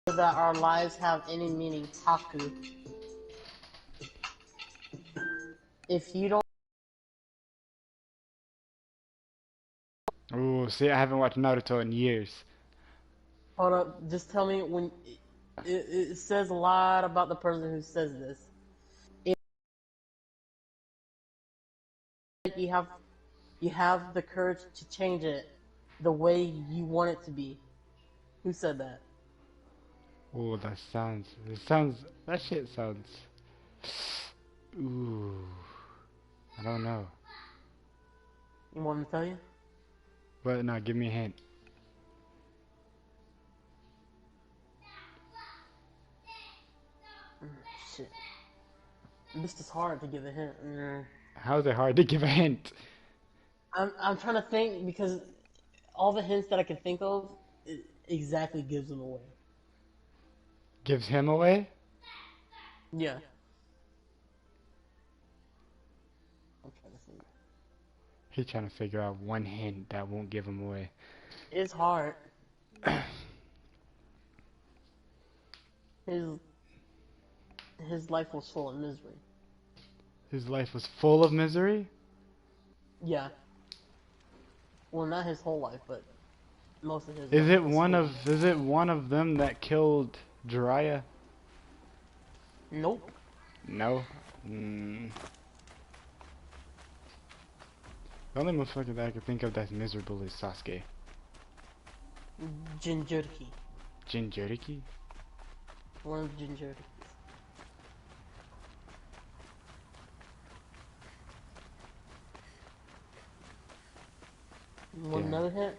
that our lives have any meaning. Haku. If you don't, Oh, see, I haven't watched Naruto in years. hold up. Just tell me when. It says a lot about the person who says this. If you have the courage to change it the way you want it to be. Who said that? Oh, that shit sounds. Ooh, I don't know. You want me to tell you? But no, give me a hint. Mm, shit. This is hard to give a hint. How is it hard to give a hint? I'm trying to think because all the hints that I can think of exactly gives them away. Gives him away? Yeah. I'm trying to think. He's trying to figure out one hint that won't give him away. It's hard. His his life was full of misery. His life was full of misery? Yeah. Well, not his whole life, but most of his Is life it was one full of of is misery. it one of them that killed Jiraiya? Nope. No. Mm. The only motherfucker that I can think of that's miserable is Sasuke. Jinjuriki. Jinchuriki? One of the Jinjurikis. You want Yeah. another hint?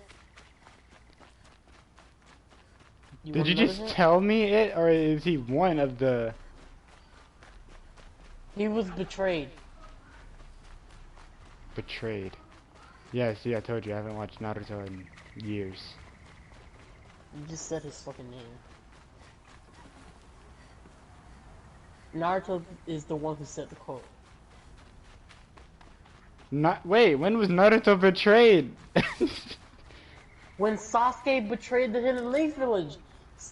You Did want you another just hint? tell me it, or is he one of the He was betrayed. betrayed? Yeah, see, I told you I haven't watched Naruto in years. You just said his fucking name. Naruto is the one who said the quote. Not wait, when was Naruto betrayed? When Sasuke betrayed the Hidden Leaf Village,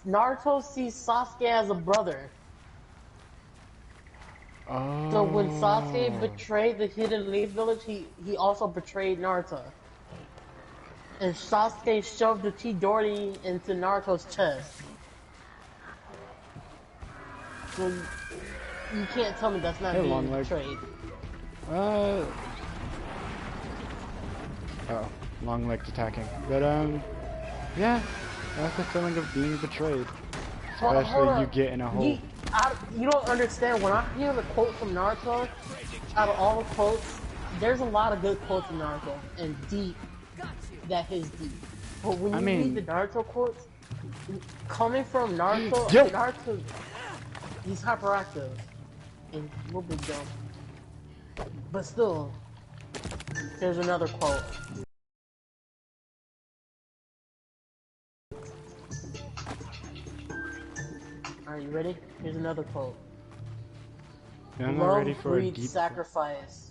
Naruto sees Sasuke as a brother. So when Sasuke Oh. betrayed the Hidden Leaf Village, he also betrayed Naruto. And Sasuke shoved the Chidori into Naruto's chest. So you can't tell me that's not Hey, being long leg. betrayed. Uh. Oh, long legs attacking. But yeah, that's the feeling of being betrayed. Hold Especially you up. get in a hole. You don't understand. When I hear the quote from Naruto, out of all the quotes, there's a lot of good quotes in Naruto, and deep, that is deep. But when I you read the mean, Naruto quotes, coming from Naruto, yo. Naruto, he's hyperactive and a little bit dumb. But still, here's another quote. Are you ready? Here's another quote. I'm not ready Love for a breeds deep sacrifice,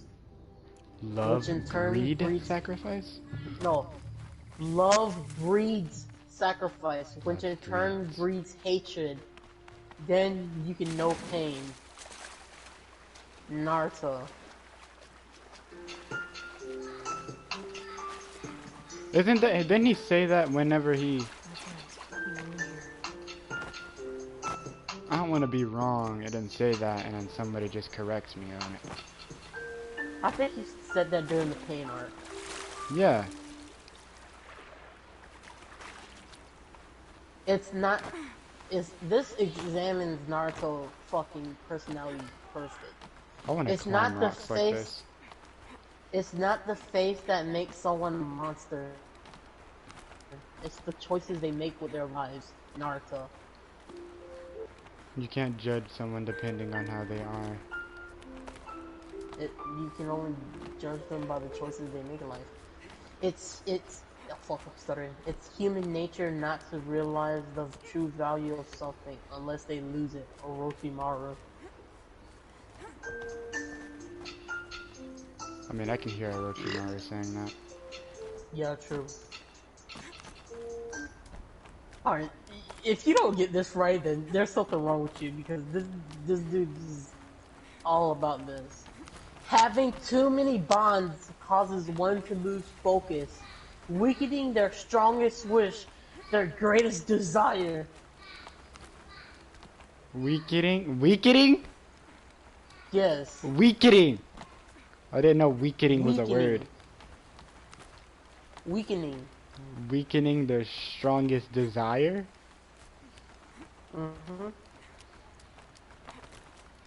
love which in turn breed breeds... sacrifice. No. Love breeds sacrifice, which Love in turn breeds. breeds hatred. Then you can know pain. Naruto. Isn't that? Didn't he say that whenever he? I don't want to be wrong. It didn't say that, and then somebody just corrects me on it. I think he said that during the pain arc. Yeah. It's not... This examines Naruto fucking personality perfect. I want to It's climb not the rocks like face... this. It's not the face that makes someone a monster. It's the choices they make with their lives, Naruto. You can't judge someone depending on how they are. You can only judge them by the choices they make in life. It's oh, fuck, I'm stuttering. It's human nature not to realize the true value of something unless they lose it. Orochimaru. I mean, I can hear Orochimaru saying that. Yeah, true. Alright, if you don't get this right, then there's something wrong with you because this dude is all about this. Having too many bonds causes one to lose focus, weakening their strongest wish, their greatest desire. Weakening? Weakening? Yes. Weakening! I didn't know weakening was a word. Weakening. Weakening their strongest desire? Mm-hmm.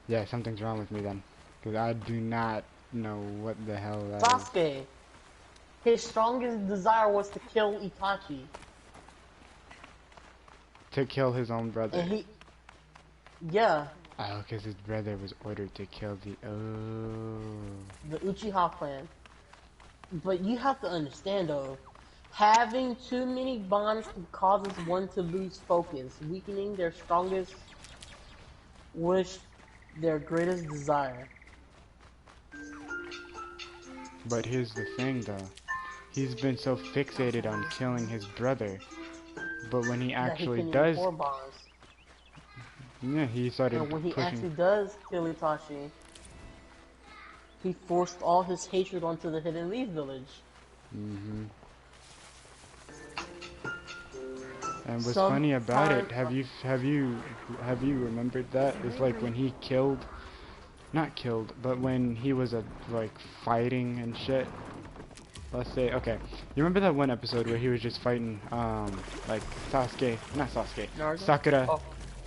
Yeah, something's wrong with me then. Because I do not know what the hell that is. Sasuke. His strongest desire was to kill Itachi. To kill his own brother. And he... Yeah. Oh, because his brother was ordered to kill the... Oh. The Uchiha clan. But you have to understand though, having too many bonds causes one to lose focus, weakening their strongest wish, their greatest desire. But here's the thing though. He's been so fixated on killing his brother. But when he actually does... bonds. Yeah, he started And when he pushing... actually does kill Itachi, he forced all his hatred onto the Hidden Leaf village. Mm-hmm. And what's funny about it, have you remembered that? It's like when he killed, not killed, but when he was like fighting and shit. Let's say, okay, you remember that one episode where he was just fighting, like Sasuke, not Sasuke, Naruto? Sakura. Oh,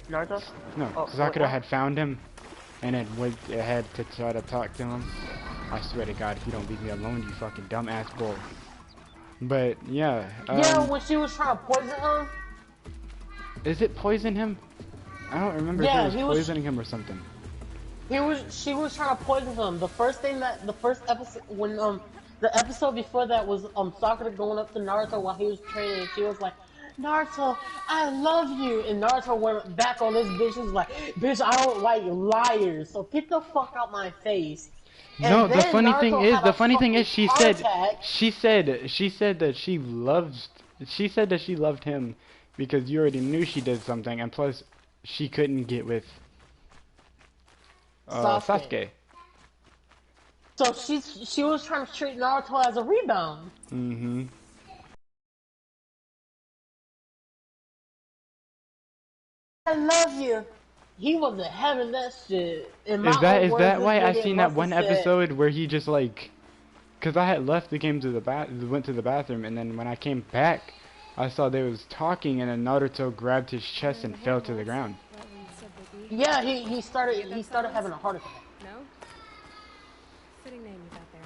Naruto? No, Oh, Sakura what? had found him, and then went ahead to try to talk to him. I swear to God, if you don't leave me alone, you fucking dumbass bull. But yeah. Yeah, when she was trying to poison him. Is it poison him? I don't remember if it was poisoning him or something. She was trying to poison him. The first episode when the episode before that was Sakura going up to Naruto while he was training, and she was like, Naruto, I love you, and Naruto went back on this bitch and was like, bitch, I don't like liars, so get the fuck out my face. No, and the funny Naruto thing is she said that she loved him because you already knew she did something, and plus she couldn't get with Sasuke. So she was trying to treat Naruto as a rebound. Mm-hmm. I love you. He wasn't having that shit. Is that why I seen that one episode where he just like, cause I had left the game to went to the bathroom, and then when I came back, I saw they was talking, and then Naruto grabbed his chest and fell to the ground. Yeah, he started having a heart attack. No? Fitting name you got there.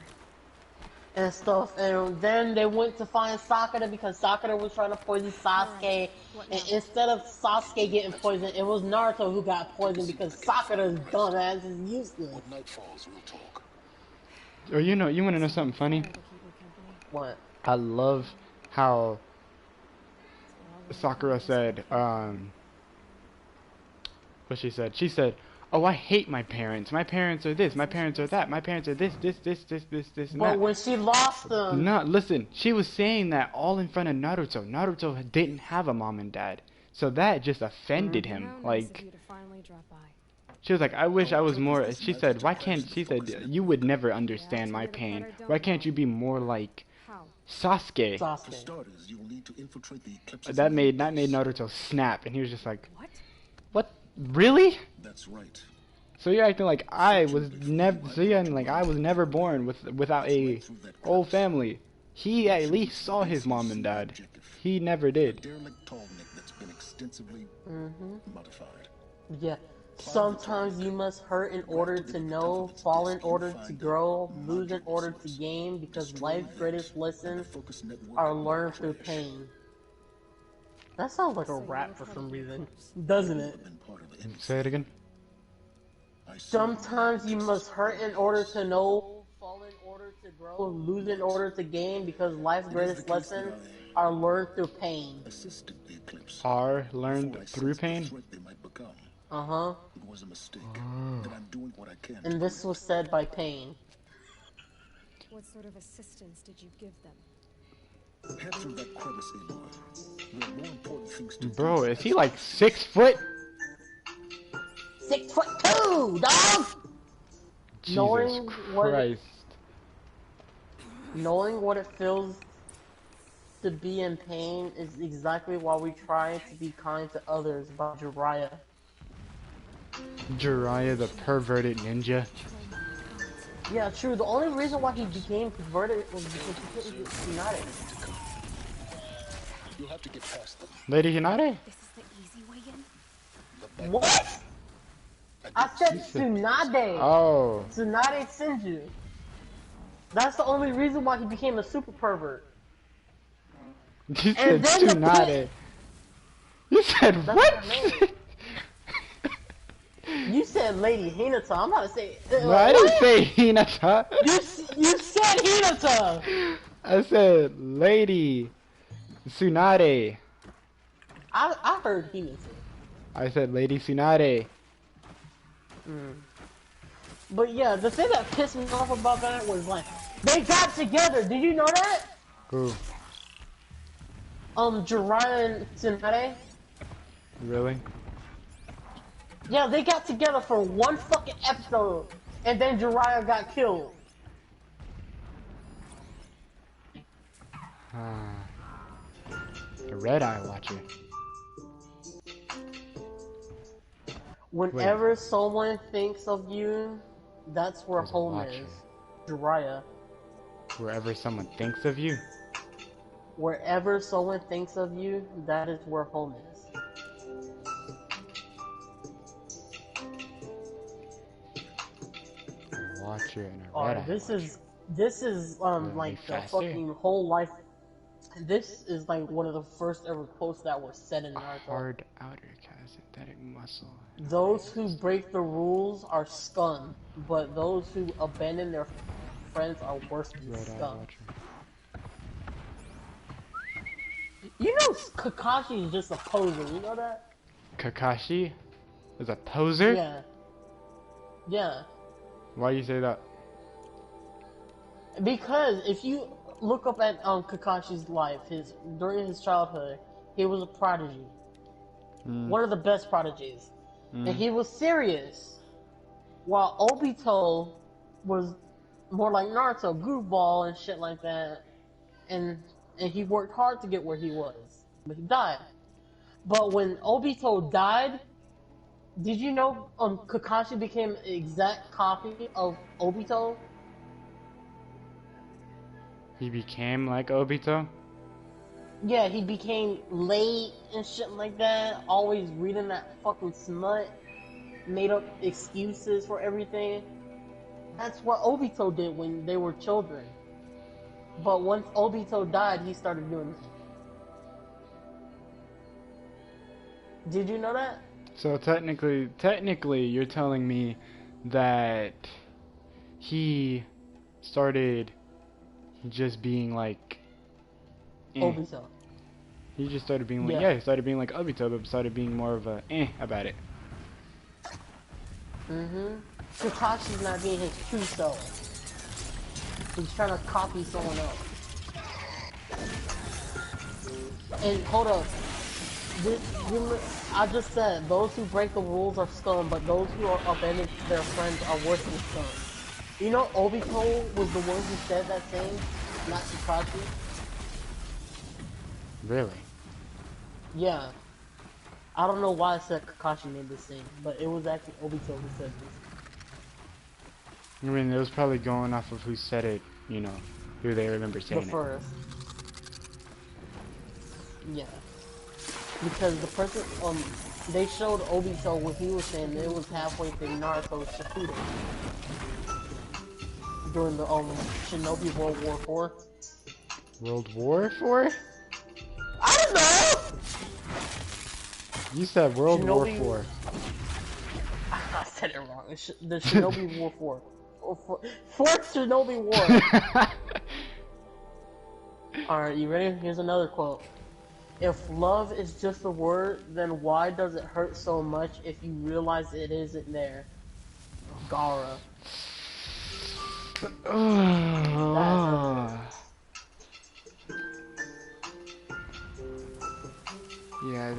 And stuff, and then they went to find Sakura because Sakura was trying to poison Sasuke, and instead of Sasuke getting poisoned, it was Naruto who got poisoned because Sakura's dumbass is useless. When night falls, we'll talk. Oh, you wanna know something funny? What? I love how Sakura said, what she said? She said, oh, I hate my parents. My parents are this. My parents are that. My parents are this, and that. But when she lost them... No, listen. She was saying that all in front of Naruto. Naruto didn't have a mom and dad. So that just offended him. Like, she was like, I wish I was more... She said, she said, you would never understand my pain. Why can't you be more like Sasuke? For starters, you will need to infiltrate the Eclipse. That made Naruto snap, and he was just like, what? Really? That's right. So you're acting like I was never born without a whole family. He at least saw his mom and dad. He never did. Derelict Tallneck that's been extensively modified. Yeah. Sometimes you must hurt in order to know, fall in order to grow, lose in order to gain, because life's greatest lessons are learned through pain. That sounds like a rap for some reason, doesn't it? Say it again. Sometimes you must hurt in order to know, fall in order to grow, lose in order to gain, because life's greatest lessons are learned through pain. Are learned through pain? Uh-huh. It was a mistake. That I'm doing what I can. And this was said by Pain. What sort of assistance did you give them? Head through that crevice inward. We have more important things to do. Bro, is he like 6 foot? 6'2", dog. Jesus Christ. Knowing what it feels to be in pain is exactly why we try to be kind to others by Jiraiya. Jiraiya, the perverted ninja. Yeah, true. The only reason why he became converted was because he couldn't get Tsunade. You'll have to get past them. Lady Hinata? This is the easy way in. What? I said Tsunade. Oh. Tsunade Senju. That's the only reason why he became a super pervert. You said Tsunade. You said That's what? You said Lady Hinata. I'm about to say. No, I didn't say Hinata. You said Hinata. I said Lady Tsunade. I heard Hinata. I said Lady Tsunade. But yeah, the thing that pissed me off about that was like, they got together. Did you know that? Who? Jiraiya and Tsunade. Really? Yeah, they got together for one fucking episode, and then Jiraiya got killed. The Red Eye Watcher. Whenever someone thinks of you, that's where There's a home watcher. is. Jiraiya. Wherever someone thinks of you. Wherever someone thinks of you, that is where home is. A watcher and a Oh, Red Eye this Watcher. is like the faster? fucking whole life. This is like one of the first ever quotes that were said in A Naruto. hard outer cast synthetic muscle. Those who break the rules are scum, but those who abandon their friends are worse than Red Eye scum. Watcher. You know Kakashi is just a poser, you know that? Kakashi is a poser? Yeah. Yeah. Why do you say that? Because if you look up at Kakashi's life, during his childhood, he was a prodigy. One of the best prodigies. And he was serious. While Obito was more like Naruto, goofball and shit like that. And he worked hard to get where he was. But he died. But when Obito died, did you know Kakashi became an exact copy of Obito? He became like Obito? Yeah, he became late and shit like that, always reading that fucking smut, made up excuses for everything. That's what Obito did when they were children. But once Obito died, he started doing that. Did you know that? So technically, you're telling me that he started just being like Obito. He just started being like, Yeah. he started being like Obito, but started being more of a about it. Kakashi's not being his true self. He's trying to copy someone else. And hold up. I just said, those who break the rules are scum, but those who are abandon their friends are worse than scum. You know Obito was the one who said that saying, not Kakashi? Really? Yeah. I don't know why I said Kakashi made this thing, but it was actually Obito who said this. I mean, it was probably going off of who said it, you know, who they remember saying The first. Yeah. Because the person, they showed Obito what he was saying, and it was halfway through Naruto Shippuden. During the, Shinobi World War 4. World War 4? I don't know! You said World Shinobi- War 4. I said it wrong. The Shinobi War 4. Fourth Shinobi War. Alright, you ready? Here's another quote. If love is just a word, then why does it hurt so much if you realize it isn't there? Gaara. Yeah,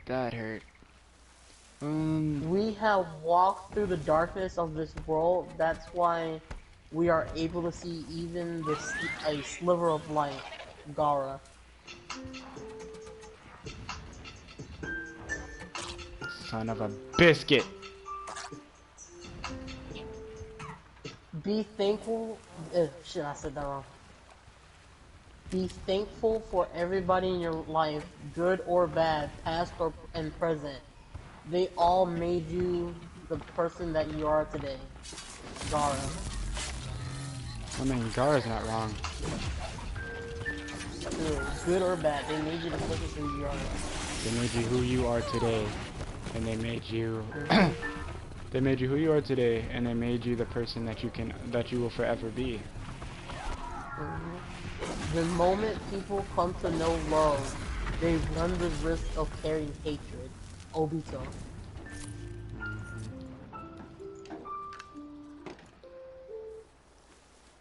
that hurt. We have walked through the darkness of this world. That's why we are able to see even a sliver of light. Gara. Son of a biscuit. Be thankful. Shit, I said that wrong. Be thankful for everybody in your life, good or bad, past and present. They all made you the person that you are today. Gara. I mean, Gara's not wrong. Good or bad, they made you the person who you are. They made you who you are today, and they made you. They made you who you are today, and they made you the person that you will forever be. The moment people come to know love, they run the risk of carrying hatred. Obito.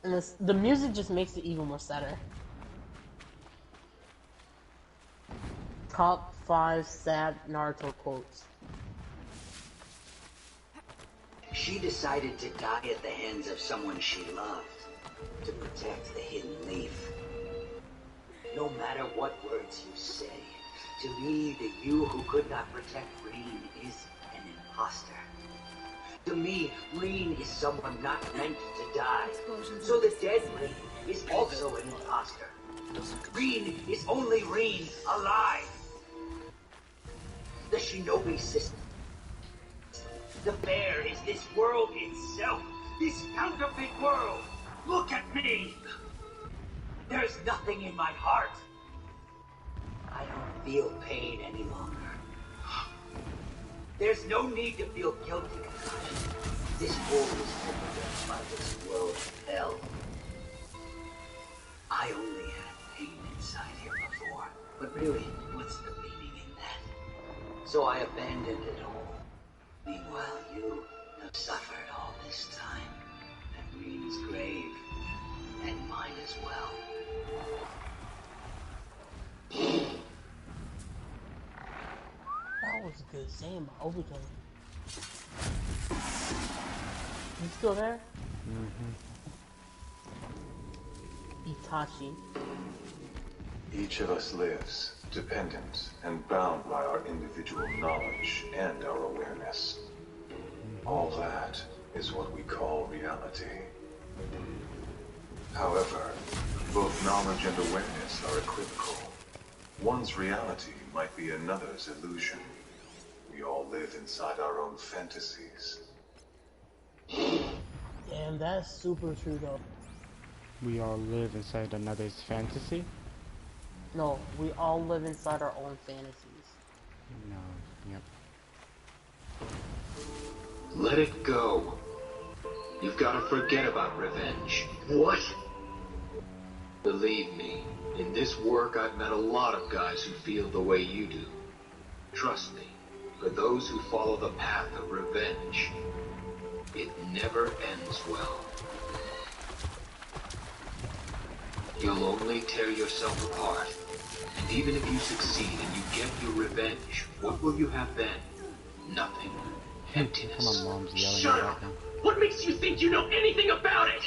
And the music just makes it even more sadder. Top 5 sad Naruto quotes. She decided to die at the hands of someone she loved, to protect the hidden leaf. No matter what words you say, to me, the you who could not protect Rin is an imposter. To me, Rin is someone not meant to die. So the dead Rin is also an imposter. Rin is only Rin alive. The shinobi system. The bear is this world itself. This counterfeit world. Look at me. There's nothing in my heart. I don't feel pain any longer. There's no need to feel guilty, Kakashi. This world was opened by this world hell. I only had pain inside here before. But really, what's the meaning in that? So I abandoned it all. Meanwhile, you have suffered all this time. At Rin's grave. And mine as well. That was a good saying by Obito. You still there? Itachi. Each of us lives, dependent and bound by our individual knowledge and our awareness. All that is what we call reality. However, both knowledge and awareness are equivocal. One's reality might be another's illusion. We all live inside our own fantasies. Damn, that's super true though. We all live inside another's fantasy? No, we all live inside our own fantasies. No, yep. Let it go. You've got to forget about revenge. What? Believe me, in this work I've met a lot of guys who feel the way you do. Trust me, for those who follow the path of revenge, it never ends well. You'll only tear yourself apart. And even if you succeed and you get your revenge, what will you have then? Nothing. Emptiness. Come on, Mom's yelling Shut at up! me. What makes you think you know anything about it?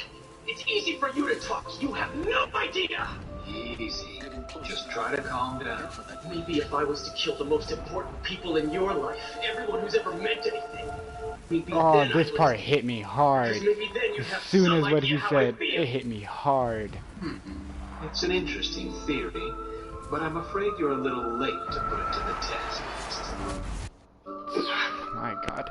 It's easy for you to talk. You have no idea. Easy. Just try to calm down. Maybe if I was to kill the most important people in your life, everyone who's ever meant anything. Maybe Oh, then this I'd part listen. hit me hard. 'Cause maybe then you'd As have soon some as what he idea how I said, feel. it hit me hard. It's an interesting theory, but I'm afraid you're a little late to put it to the test. My God.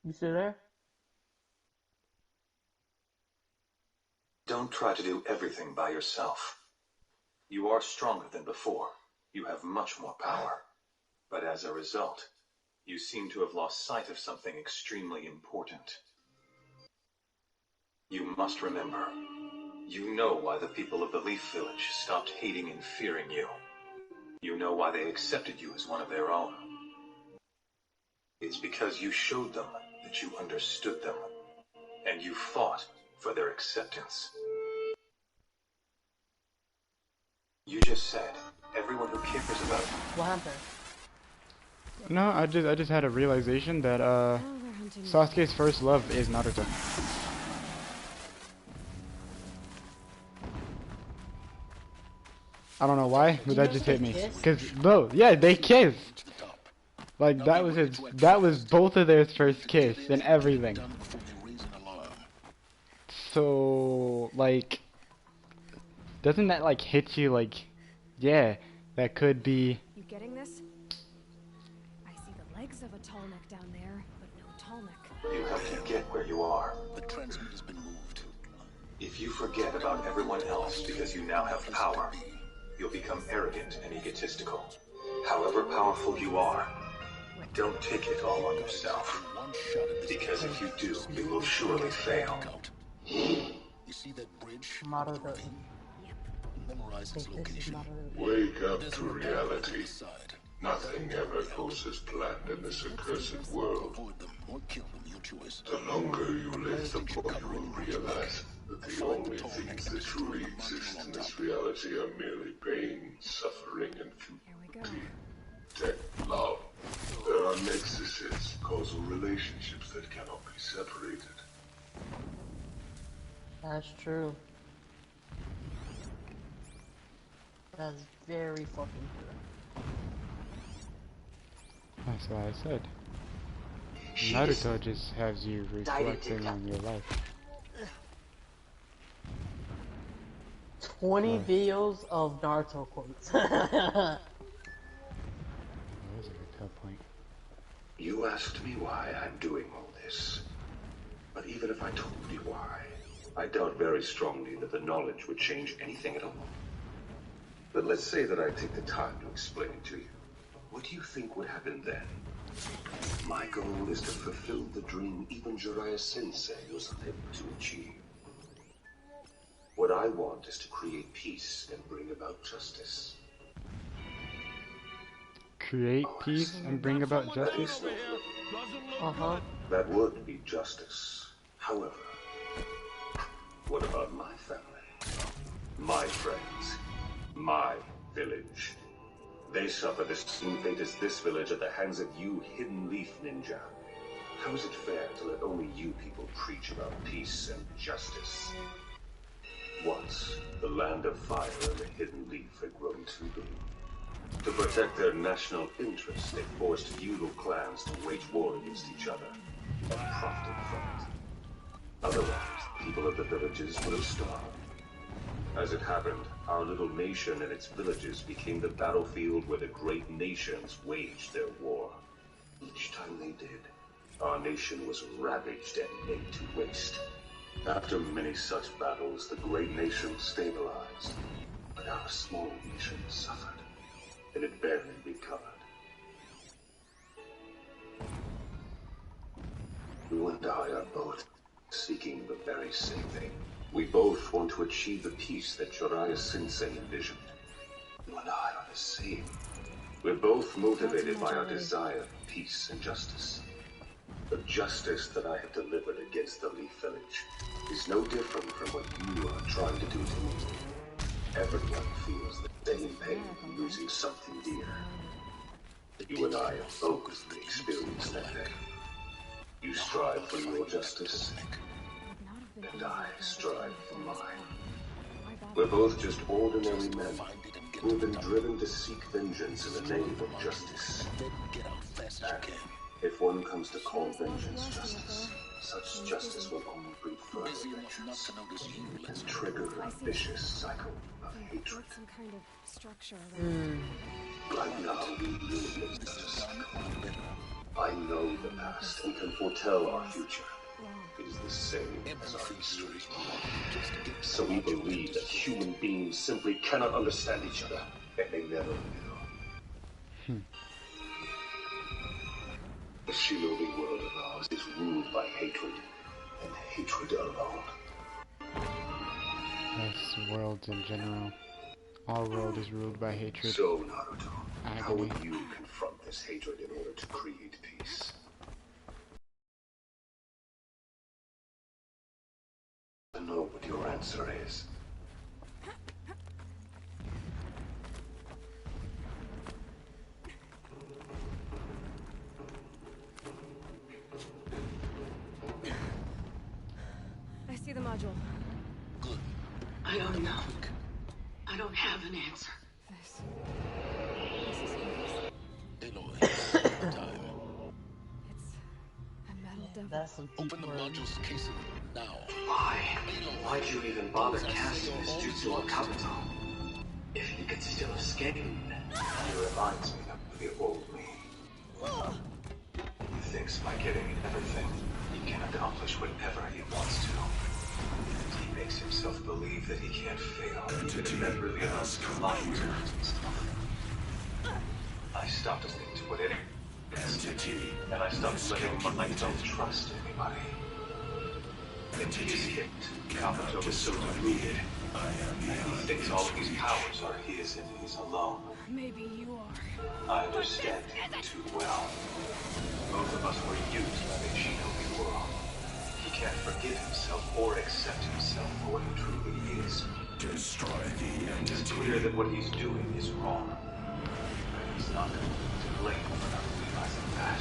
You still there? Don't try to do everything by yourself. You are stronger than before. You have much more power. But as a result, you seem to have lost sight of something extremely important. You must remember. You know why the people of the Leaf Village stopped hating and fearing you. You know why they accepted you as one of their own. It's because you showed them that you understood them, and you fought for their acceptance. You just said, everyone who cares about you. What happened? No, I just had a realization that Sasuke's first love is Naruto. I don't know why, but that just hit me. Cause no, yeah, they kissed. Like that was both of their first kiss and everything. So like, doesn't that like hit you like, yeah, that could be. You getting this? I see the legs of a tall neck down there, but no tall neck. You have to get where you are. The transmitter has been moved. If you forget about everyone else because you now have power, you'll become arrogant and egotistical. However powerful you are, don't take it all on yourself. Because if you do, you will surely fail. You see that bridge? Naruto. Memorize its location. Wake up to reality. Nothing ever goes as planned in this accursed world. Avoid them or kill them, your choice. The longer you live, the more you will realize that the only things that truly exist in this reality are merely pain, suffering, and Here we go. death, love. There are nexuses, causal relationships that cannot be separated. That's true. That's very fucking true. That's what I said. Naruto just has you reflecting on your life. 20 videos of Naruto quotes. That was a good point. You asked me why I'm doing all this. But even if I told you why, I doubt very strongly that the knowledge would change anything at all. But let's say that I take the time to explain it to you. What do you think would happen then? My goal is to fulfill the dream even Jiraiya Sensei was unable to achieve. What I want is to create peace and bring about justice. Create peace and bring about justice? Uh-huh. That would be justice. However, what about my family? My friends? My village? They suffer the same fate as this village at the hands of you Hidden Leaf Ninja. How is it fair to let only you people preach about peace and justice? Once, the Land of Fire and the Hidden Leaf had grown too big. To protect their national interests, they forced feudal clans to wage war against each other and profited from it. Otherwise, the people of the villages would have starved. As it happened, our little nation and its villages became the battlefield where the great nations waged their war. Each time they did, our nation was ravaged and laid to waste. After many such battles, the great nation stabilized, but our small nation suffered, and it barely recovered. You and I are both seeking the very same thing. We both want to achieve the peace that Jiraiya Sensei envisioned. You and I are the same. We're both motivated by our desire for peace and justice. The justice that I have delivered against the Leaf Village is no different from what you are trying to do to me. Everyone feels the same pain from losing something dear. You and I have both experienced that pain. You strive for your justice, and I strive for mine. We're both just ordinary men who have been driven to seek vengeance in the name of justice. And if one comes to call vengeance justice, such justice will only breed further vengeance and trigger a vicious cycle of hatred. Some kind of structure. Right now, we live in such a cycle. I know the past and can foretell our future. It is the same as our history. So we believe that human beings simply cannot understand each other, and they never will. The shinobi world of ours is ruled by hatred, and hatred alone. Yes, worlds in general. Our world is ruled by hatred. So, Naruto, how Agony. would you confront this hatred in order to create peace? I know what your answer is. I see the module. Good. I don't know. I don't have an answer. This is yours. Aloy, time. It's a metal devil. That's some deep Open the word. module's casing now. Why? Why'd you even bother casting this jutsu on Kabuto? If he could still escape. He reminds me of the old me. He thinks by getting everything, he can accomplish whatever he wants to. And he makes himself believe that he can't fail, even that really amounts to lying to himself. I stopped listening to what anyone said, and I stopped letting myself trust anybody. In his head, Kabuto is so deluded. He thinks all of these powers are his and his alone. Maybe you are. I understand him too well. Both of us were used by the Shinobi world. He can't forgive himself or accept himself for what he truly is. Destroy the entity. It's clear that what he's doing is wrong. But he's not to blame for not realizing that.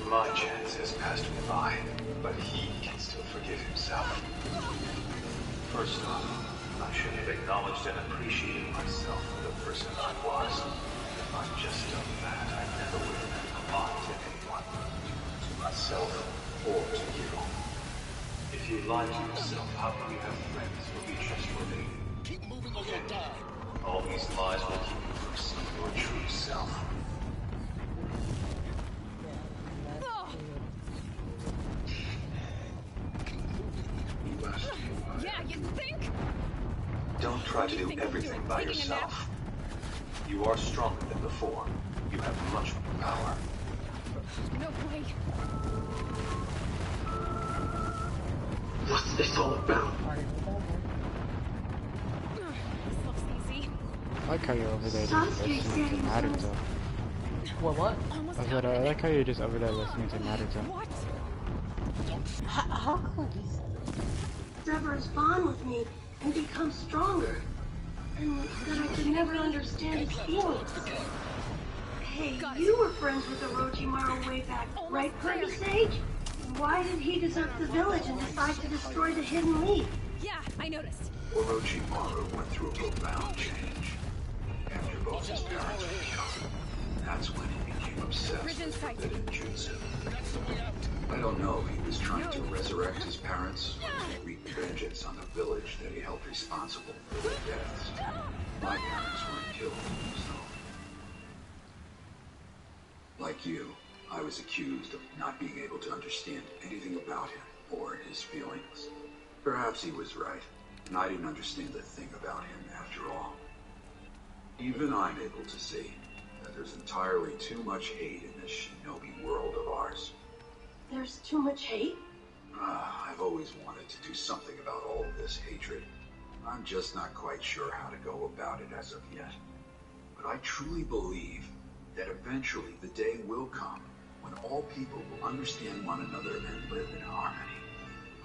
My chance has passed me by, but he can still forgive himself. First off, I should have acknowledged and appreciated myself for the person I was. If I'd just done that, I never would have been alive to anyone. To myself or to you. If you lie to yourself, how can you have friends who will be trustworthy? Keep moving or you'll die. All these lies will keep you from seeing your true self. You asked me why. Yeah, you think? Don't try to do think I'm everything doing by taking a yourself. You are stronger than before. You have much more power. No way. What's this all about? This looks easy. I like how you're over there just listening to Naruto. What? Almost I said, I like how you're just over there listening to Naruto. What? How come he's... Severs bond with me and become stronger. And that I could never understand his feelings. Hey, you were friends with Orochimaru way back, right, Kirby Sage? Why did he desert the village and decide to destroy the Hidden Leaf? Yeah, I noticed. Orochimaru went through a profound change. After both his parents were killed, that's when he became obsessed with forbidden jutsu. I don't know if he was trying to resurrect his parents or to wreak vengeance on the village that he held responsible for their deaths. My parents weren't killed, so... Like you, I was accused of not being able to understand anything about him or his feelings. Perhaps he was right, and I didn't understand a thing about him after all. Even I'm able to see that there's entirely too much hate in this shinobi world of ours. There's too much hate? I've always wanted to do something about all of this hatred. I'm just not quite sure how to go about it as of yet. But I truly believe that eventually the day will come when all people will understand one another and live in harmony.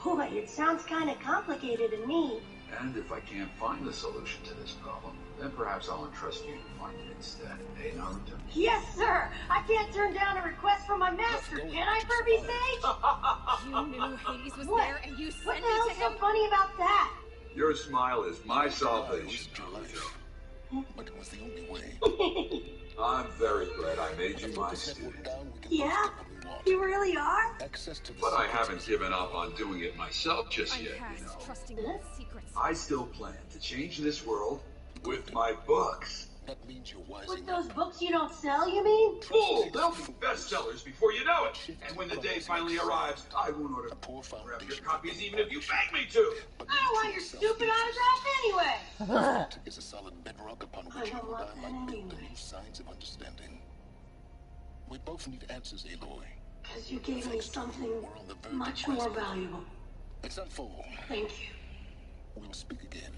Boy, it sounds kind of complicated to me. And if I can't find the solution to this problem, then perhaps I'll entrust you to find it instead. Hey, Naruto? Yes, sir! I can't turn down a request from my master, can I, Kirby Sage? You knew Hades was What? there and you What sent the me hell's to so him? funny about that? Your smile is my salvation, Naruto. But it was the only way. I'm very glad I made you my student. Yeah? You really are? But I haven't given up on doing it myself just I'm yet, you past know. trusting with secrets. I still plan to change this world with my books. That means you're wise With enough. those books you don't sell, you mean? Fool! They'll be bestsellers before you know it. And when the day finally arrives, I won't order grab your copies even if you beg me to. I don't want your stupid autograph anyway. Is a solid bedrock upon I which you don't and want I that might build the anyway. new signs of understanding. We both need answers, Aloy. Because you gave me something much more valuable. Let's unfold. Thank you. we'll speak again.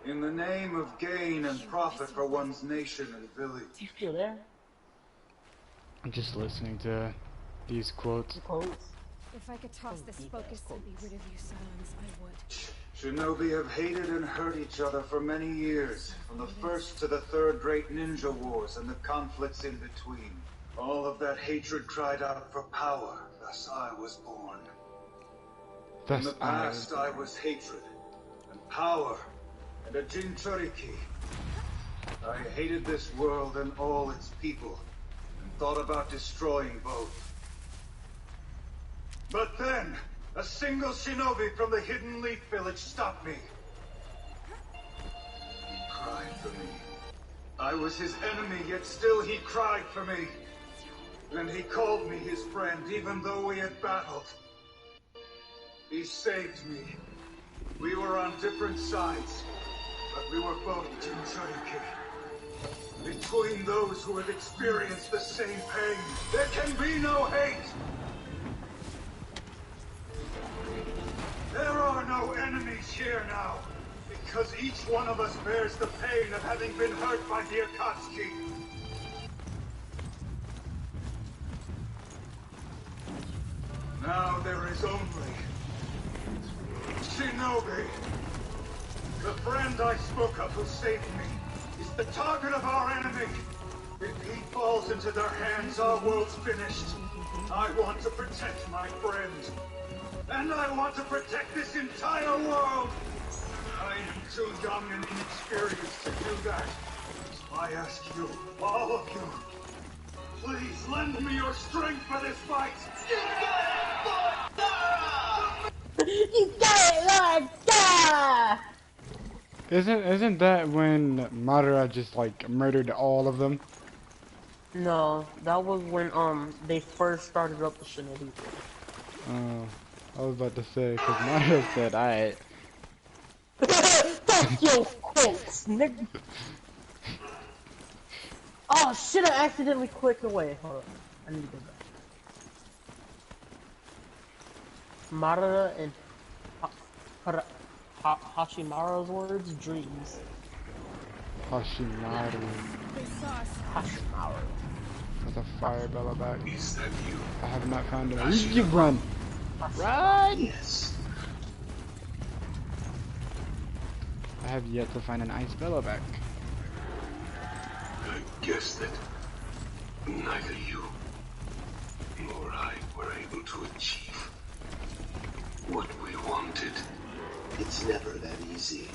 In the name of gain and profit for one's nation and village. You still there? I'm just listening to these quotes. If I could toss this focus and be rid of you, Silence, I would. Shinobi have hated and hurt each other for many years, from the first to the third great ninja wars and the conflicts in between. All of that hatred cried out for power, thus I was born. In the past, I was hatred, and power, and a Jinchuriki. I hated this world and all its people, and thought about destroying both. But then, a single shinobi from the Hidden Leaf village stopped me. He cried for me. I was his enemy, yet still he cried for me. And he called me his friend, even though we had battled. He saved me. We were on different sides, but we were both Jinchuriki. Between those who have experienced the same pain, there can be no hate! There are no enemies here now, because each one of us bears the pain of having been hurt by the Akatsuki. Now there is only Shinobi. The friend I spoke of who saved me is the target of our enemy. If he falls into their hands, our world's finished. I want to protect my friend. And I want to protect this entire world! I am too young and inexperienced to do that. So I ask you, all of you, please lend me your strength for this fight! You got it, Lord! Isn't that when Madara just like murdered all of them? No, that was when they first started up the Shinobi. Oh. I was about to say, because Mario said, alright. Fuck your quotes, nigga. Oh shit, I accidentally clicked away. Hold on. I need to go back. Madara and Hashimaru's words, dreams. Hashimaru. Hashimaru. That's a fire bella back. Is that you? I have not found him. You run! Run! Yes. I have yet to find an ice bellow back. I guess that neither you nor I were able to achieve what we wanted. It's never that easy.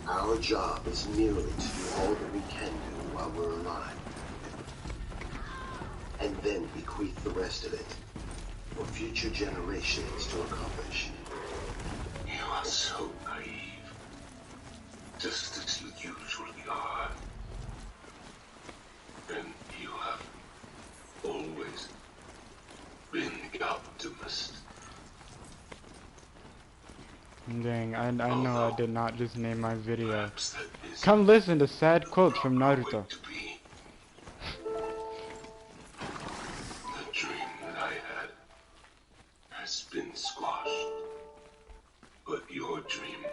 Our job is merely to do all that we can do while we're alive. And then bequeath the rest of it for future generations to accomplish. You are so naive. Just as you usually are. And you have always been the optimist. Dang, I know I did not just name my video. Come listen to sad quotes from Naruto. The dream that I had has been squashed. But your dream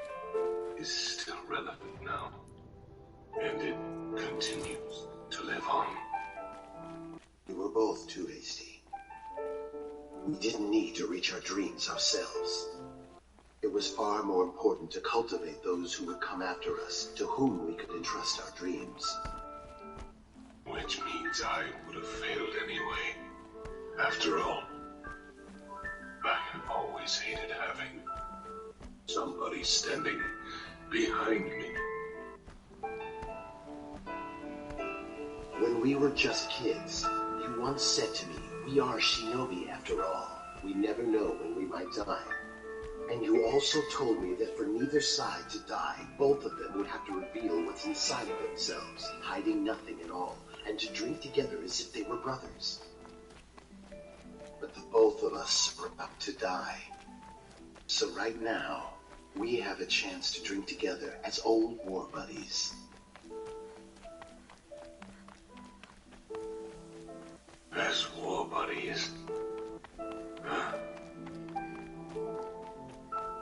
is still relevant now. And it continues to live on. We were both too hasty. We didn't need to reach our dreams ourselves. It was far more important to cultivate those who would come after us, to whom we could entrust our dreams. Which means I would have failed anyway. After all, I have always hated having somebody standing behind me. When we were just kids, you once said to me, "We are shinobi after all. We never know when we might die." And you also told me that for neither side to die, both of them would have to reveal what's inside of themselves, hiding nothing at all, and to drink together as if they were brothers. But the both of us were about to die. So right now, we have a chance to drink together as old war buddies. As war buddies. Huh.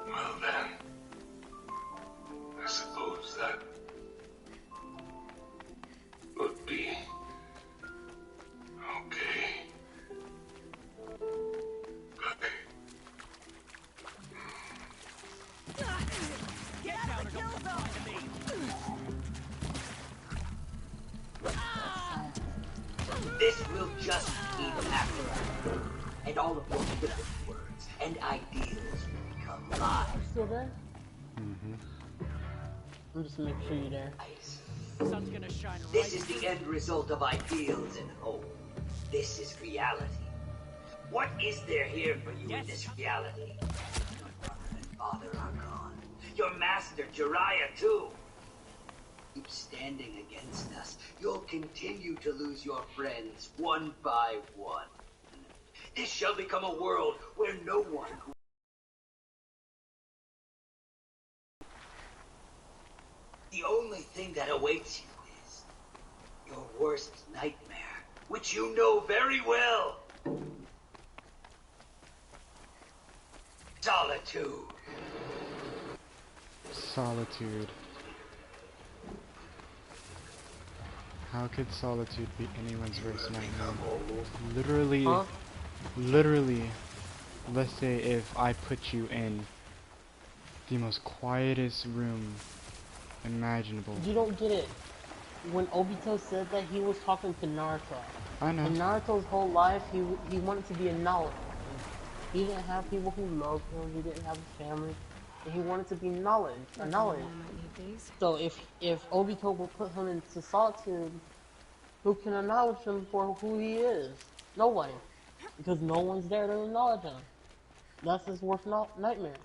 Well then, This will just keep happening. And all of your flippant words and ideals will become lies. You still there? Mm-hmm. I'm just making sure you're there. Sun's gonna shine right. This is the end result of ideals and hope. This is reality. What is there here for you in this reality? Your mother and father are gone. Your master, Jiraiya, too. Keep standing against us. You'll continue to lose your friends one by one. This shall become a world where no one who... The only thing that awaits you is your worst nightmare, which you know very well. Solitude. Solitude. How could solitude be anyone's worst nightmare? Literally, literally, let's say if I put you in the most quietest room imaginable. You don't get it. When Obito said that, he was talking to Naruto. I know. In Naruto's whole life, he wanted to be a knowledge. He didn't have people who loved him. He didn't have a family. And he wanted to be knowledge. So if Obito will put him into solitude, who can acknowledge him for who he is? Nobody. Because no one's there to acknowledge him. That's his worst nightmare.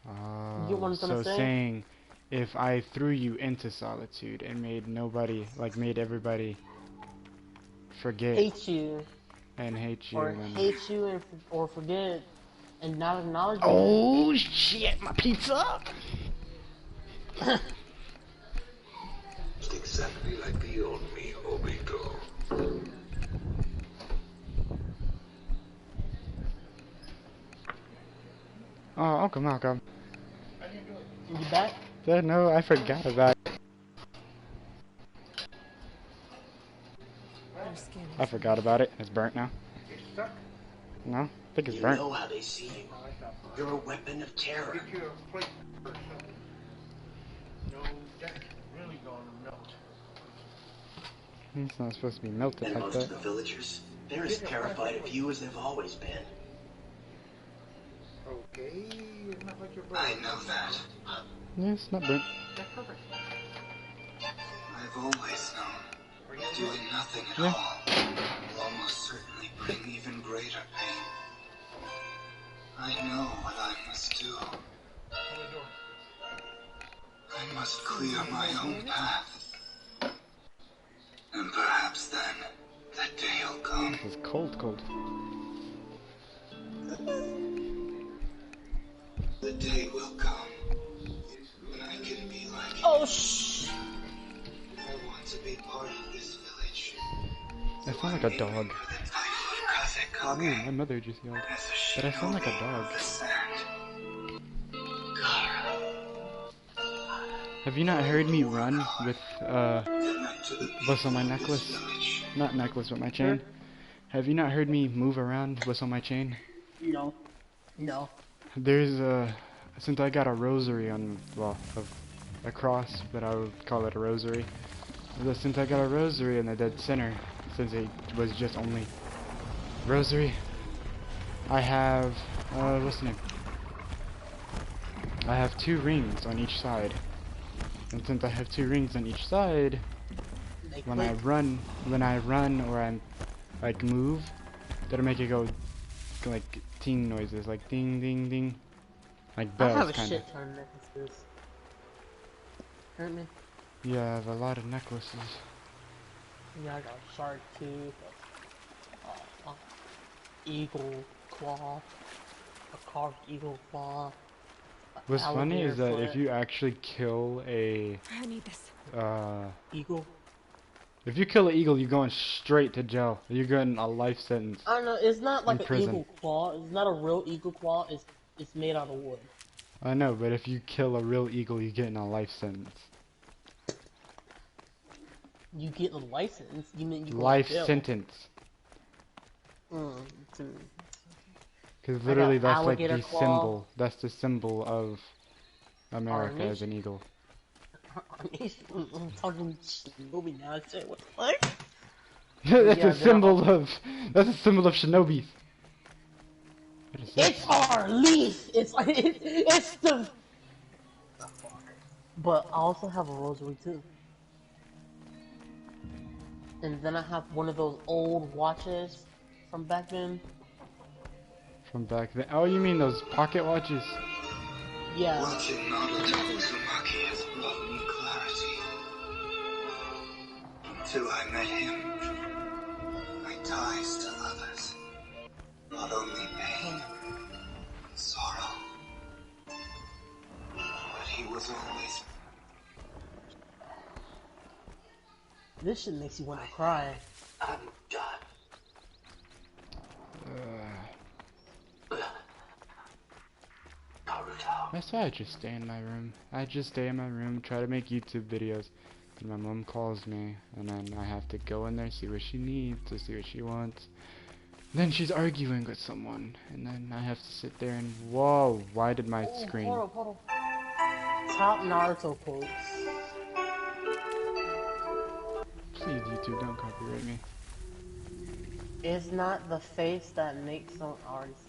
You get what I'm so saying if I threw you into solitude and made nobody, like made everybody forget. Hate you. And hate you. Or and hate you and or forget and not acknowledge you. Oh shit, my pizza! It's exactly like the old me, Obito. Oh, Uncle Malcolm. You back? No, I forgot about it. I forgot about it. It's burnt now. No, I think it's burnt. You know how they see you. You're a weapon of terror. It's not supposed to be melted And like most that. of the villagers, they're as terrified of you as they've always been. Okay, it's not like your brother. I know that. Yeah, it's not burnt. I've always known. Doing nothing at all will almost certainly bring even greater pain. I know what I must do. I must clear my own path. And perhaps then, that day will come. This is cold, cold. The day will come when I can be like Oh you. shh! I want to be part of this village. I sound like a dog. My mother just yelled. But I sound like a dog. Have you not heard me run with what's on my necklace? Not necklace, but my chain. Have you not heard me move around what's on my chain? No. No. There's since I got a rosary on, well, a cross, but I would call it a rosary. Since I got a rosary in the dead center, since it was just only rosary, I have, what's the name? I have 2 rings on each side. And since I have 2 rings on each side, when I run or I'm like move, that'll make it go like ting noises, like ding ding ding, like bells. I have a kinda. shit ton of necklaces. Hurt me? Yeah, I have a lot of necklaces. Yeah, I got a shark tooth, eagle claw, a carved eagle claw. What's funny is that if you actually kill a eagle, if you kill an eagle, you're going straight to jail. You're getting a life sentence. I don't know. It's not like an prison. eagle claw. It's not a real eagle claw. It's made out of wood. I know, but if you kill a real eagle, you're getting a life sentence. You get a license? You mean you go life to jail. sentence? Because literally, that's like the claw. symbol. That's the symbol of America as an eagle. I'm talking Shinobi now. I said, what the fuck? That's a symbol of. That's a symbol of Shinobi. It's our leaf. It's like it's the. But I also have a rosary too. And then I have one of those old watches from back then. From back then? Oh, you mean those pocket watches? Yeah. Watching Naruto Uzumaki has brought me clarity. Until I met him, my ties to others brought only pain and sorrow. But he was always... This shit makes you want to cry. I'm done. Naruto. That's why I just stay in my room. I just stay in my room, try to make YouTube videos. And my mom calls me, and then I have to go in there, see what she needs, to see what she wants. And then she's arguing with someone, and then I have to sit there and whoa! Why did my screen? Hold on. Top Naruto quotes. Please, YouTube, don't copyright me. It's not the face that makes some artists